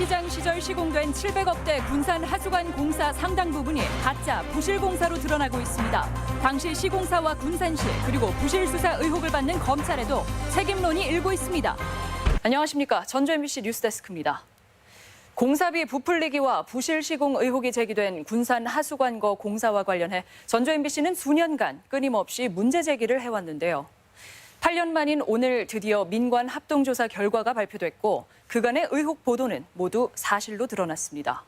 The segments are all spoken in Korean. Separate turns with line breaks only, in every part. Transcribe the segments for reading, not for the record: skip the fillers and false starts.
시장 시절 시공된 700억대 군산 하수관 공사 상당 부분이 가짜 부실 공사로 드러나고 있습니다. 당시 시공사와 군산시 그리고 부실 수사 의혹을 받는 검찰에도 책임론이 일고 있습니다. 안녕하십니까. 전주 MBC 뉴스데스크입니다. 공사비 부풀리기와 부실 시공 의혹이 제기된 군산 하수관거 공사와 관련해 전주 MBC는 수년간 끊임없이 문제 제기를 해왔는데요. 8년 만인 오늘 드디어 민관 합동조사 결과가 발표됐고 그간의 의혹 보도는 모두 사실로 드러났습니다.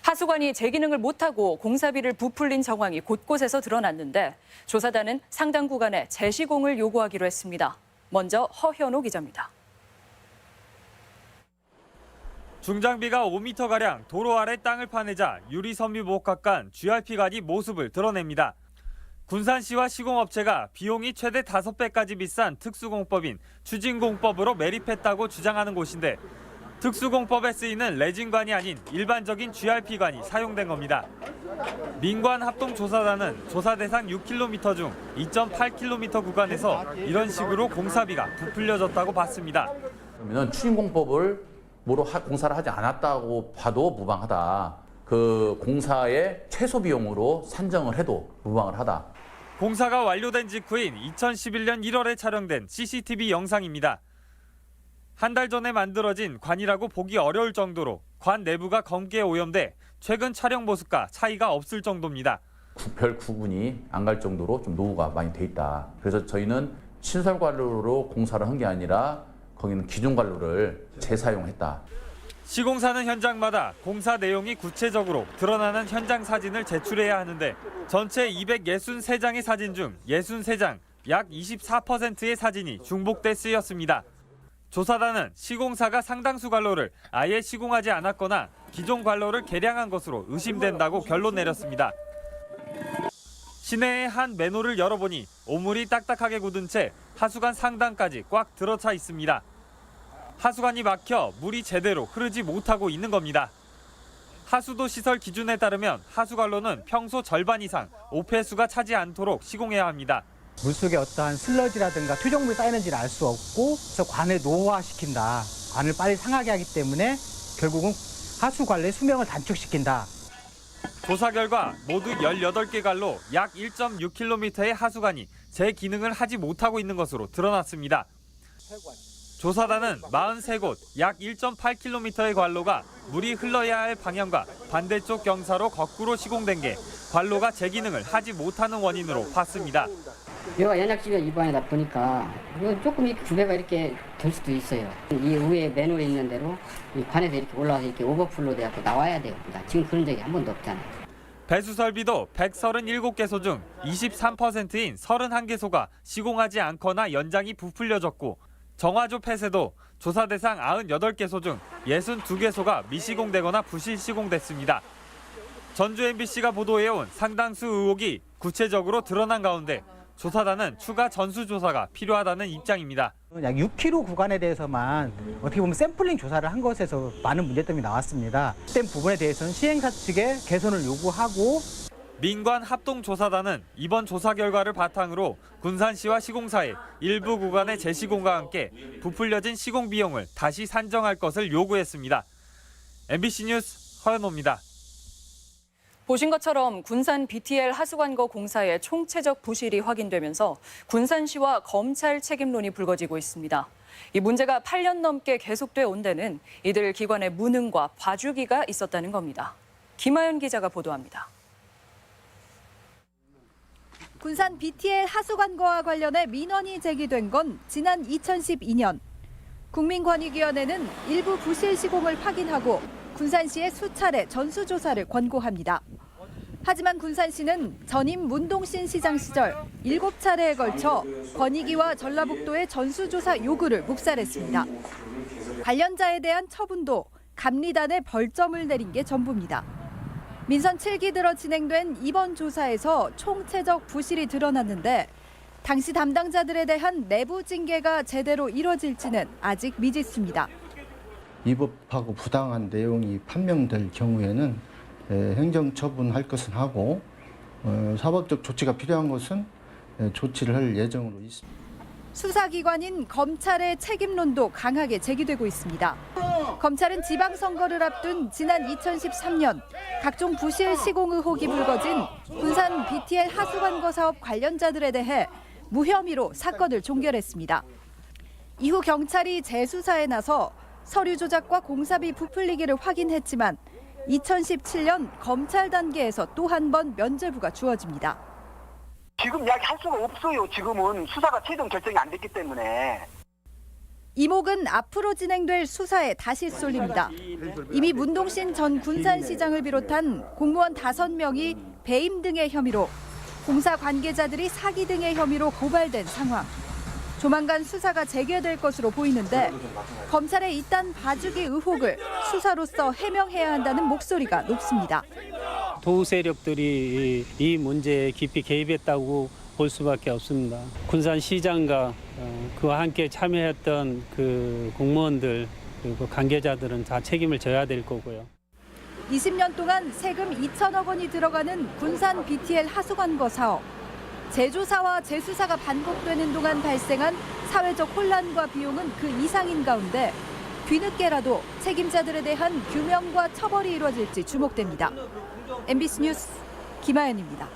하수관이 재기능을 못하고 공사비를 부풀린 정황이 곳곳에서 드러났는데 조사단은 상당 구간에 재시공을 요구하기로 했습니다. 먼저 허현호 기자입니다.
중장비가 5m가량 도로 아래 땅을 파내자 유리섬유복합관 GRP관이 모습을 드러냅니다. 군산시와 시공업체가 비용이 최대 5배까지 비싼 특수공법인 추진공법으로 매립했다고 주장하는 곳인데 특수공법에 쓰이는 레진관이 아닌 일반적인 GRP관이 사용된 겁니다. 민관합동조사단은 조사 대상 6km 중 2.8km 구간에서 이런 식으로 공사비가 부풀려졌다고 봤습니다.
그러면 추진공법을 공사를 하지 않았다고 봐도 무방하다. 그 공사의 최소 비용으로 산정을 해도 무방을 하다.
공사가 완료된 직후인 2011년 1월에 촬영된 CCTV 영상입니다. 한 달 전에 만들어진 관이라고 보기 어려울 정도로 관 내부가 검게 오염돼 최근 촬영 모습과 차이가 없을 정도입니다.
별 구분이 안 갈 정도로 좀 노후가 많이 돼 있다. 그래서 저희는 신설 관로로 공사를 한 게 아니라 거기는 기존 관로를 재사용했다.
시공사는 현장마다 공사 내용이 구체적으로 드러나는 현장 사진을 제출해야 하는데 전체 263장의 사진 중 63장, 약 24%의 사진이 중복돼 쓰였습니다. 조사단은 시공사가 상당수 관로를 아예 시공하지 않았거나 기존 관로를 개량한 것으로 의심된다고 결론 내렸습니다. 시내의 한 맨홀을 열어보니 오물이 딱딱하게 굳은 채 하수관 상단까지 꽉 들어차 있습니다. 하수관이 막혀 물이 제대로 흐르지 못하고 있는 겁니다. 하수도 시설 기준에 따르면 하수관로는 평소 절반 이상 5폐수가 차지 않도록 시공해야 합니다.
물속에 어떠한 슬러지라든가 투정물이 쌓이는지를 알 수 없고 그래서 관을 노화시킨다. 관을 빨리 상하게 하기 때문에 결국은 하수관로의 수명을 단축시킨다.
조사 결과 모두 18개 관로 약 1.6km의 하수관이 제 기능을 하지 못하고 있는 것으로 드러났습니다. 조사단은 43곳 약 1.8km의 관로가 물이 흘러야 할 방향과 반대쪽 경사로 거꾸로 시공된 게 관로가 제 기능을 하지 못하는 원인으로 봤습니다.
여기가 연약지가 입안이다 보니까 조금 이렇게 구배가 이렇게 될 수도 있어요. 이 위에 맨홀이 있는 대로 이 관에서 이렇게 올라와서 이렇게 오버플로 돼서 나와야 돼요. 그러니까 지금 그런 적이 한 번도 없잖아요.
배수 설비도 137개소 중 23%인 31개소가 시공하지 않거나 연장이 부풀려졌고 정화조 폐쇄도 조사 대상 98개소 중 62개소가 미시공되거나 부실 시공됐습니다. 전주 MBC가 보도해온 상당수 의혹이 구체적으로 드러난 가운데 조사단은 추가 전수조사가 필요하다는 입장입니다.
약 6km 구간에 대해서만 어떻게 보면 샘플링 조사를 한 것에서 많은 문제점이 나왔습니다. 된 부분에 대해서는 시행사 측에 개선을 요구하고
민관 합동조사단은 이번 조사 결과를 바탕으로 군산시와 시공사에 일부 구간의 재시공과 함께 부풀려진 시공 비용을 다시 산정할 것을 요구했습니다. MBC 뉴스 허연호입니다.
보신 것처럼 군산 BTL 하수관거 공사의 총체적 부실이 확인되면서 군산시와 검찰 책임론이 불거지고 있습니다. 이 문제가 8년 넘게 계속돼 온 데는 이들 기관의 무능과 봐주기가 있었다는 겁니다. 김하연 기자가 보도합니다.
군산 BTL 하수관거와 관련해 민원이 제기된 건 지난 2012년. 국민권익위원회는 일부 부실 시공을 확인하고 군산시에 수차례 전수조사를 권고합니다. 하지만 군산시는 전임 문동신 시장 시절 7차례에 걸쳐 권익위와 전라북도의 전수조사 요구를 묵살했습니다. 관련자에 대한 처분도 감리단에 벌점을 내린 게 전부입니다. 민선 7기 들어 진행된 이번 조사에서 총체적 부실이 드러났는데 당시 담당자들에 대한 내부 징계가 제대로 이뤄질지는 아직 미지수입니다.
위법하고 부당한 내용이 판명될 경우에는 행정처분할 것은 하고 사법적 조치가 필요한 것은 조치를 할 예정으로 있습니다.
수사기관인 검찰의 책임론도 강하게 제기되고 있습니다. 검찰은 지방선거를 앞둔 지난 2013년 각종 부실 시공 의혹이 불거진 군산 BTL 하수관거 사업 관련자들에 대해 무혐의로 사건을 종결했습니다. 이후 경찰이 재수사에 나서 서류 조작과 공사비 부풀리기를 확인했지만 2017년 검찰 단계에서 또 한 번 면죄부가 주어집니다.
지금 이야기할 수가 없어요. 지금은 수사가 최종 결정이 안 됐기 때문에.
이목은 앞으로 진행될 수사에 다시 쏠립니다. 이미 문동신 전 군산시장을 비롯한 공무원 5명이 배임 등의 혐의로, 공사 관계자들이 사기 등의 혐의로 고발된 상황. 조만간 수사가 재개될 것으로 보이는데 검찰의 이딴 봐주기 의혹을 수사로서 해명해야 한다는 목소리가 높습니다.
도우 세력들이 이 문제에 깊이 개입했다고 볼 수밖에 없습니다. 군산시장과 그와 함께 참여했던 그 공무원들 그리고 관계자들은 다 책임을 져야 될 거고요.
20년 동안 세금 2천억 원이 들어가는 군산 BTL 하수관거 사업. 재조사와 재수사가 반복되는 동안 발생한 사회적 혼란과 비용은 그 이상인 가운데 뒤늦게라도 책임자들에 대한 규명과 처벌이 이루어질지 주목됩니다. MBC 뉴스 김하연입니다.